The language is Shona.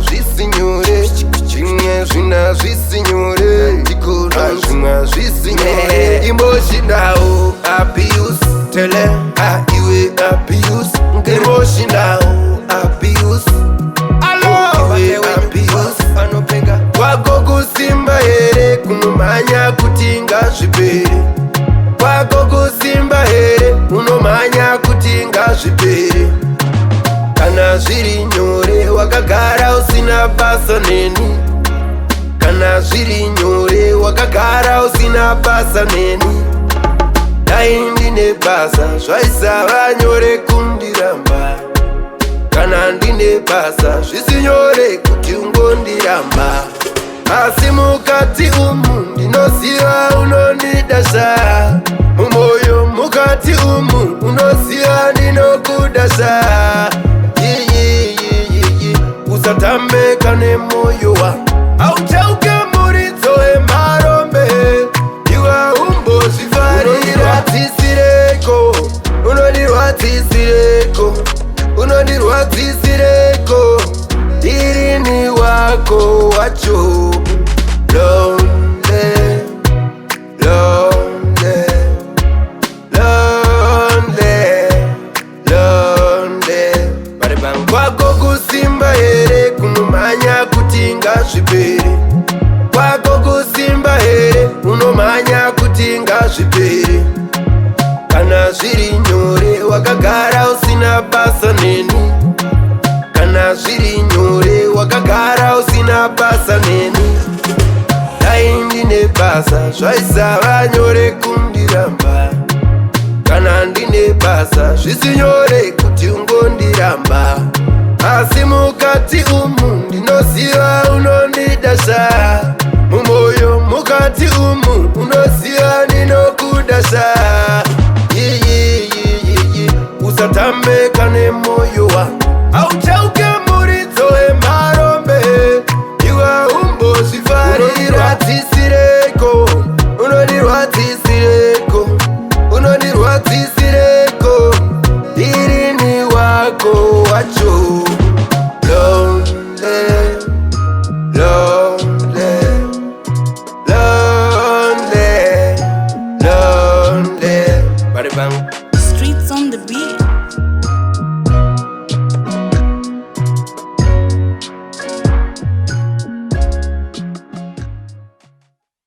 zvisinyore, zvimwe zvina zvisinyore, ndikura zvimwe zvisinyore. Emotional abuse, tele iwe abuse, emotional abuse, iwe abuse. Kwako kusimba here kunomanya kuti ngazvipere, kwako kusimba here unomanya kuti ngazvipere. Kana zviri nyore wakagara usina basa neni, kana zviri nyore wakagara usina basa neni. Dai ndine basa zvaisava nyore kundiramba, kana ndine basa zvisinyore kuti ungondiramba. Asi mukati umu ndinoziva unondidasha, mumoyo mukati umu unoziva ndinokudasha. Usatambe kane moyo wa auchauke muritso emarombe, iwa umbozvifarira. Unondirwadzisireko ndirini wako wacho. Lonely, lonely, lonely, lonely. Kwako kusimba here kunomanya kuti ngazvipere, kwako kusimba here unomanya kuti ngazvipere. Kana zviri nyore wakagara usina basa neni, kana zviri nyore wakagara usina basa neni. Dai ndine basa zvaisava nyore kundiramba, kana ndine basa zvisinyore kuti ungondiramba. Asi mukati umu ndinoziva unondidasha, mumoyo mukati umu unoziva ndinokudasha. Usatambe kane moyo wa auchauke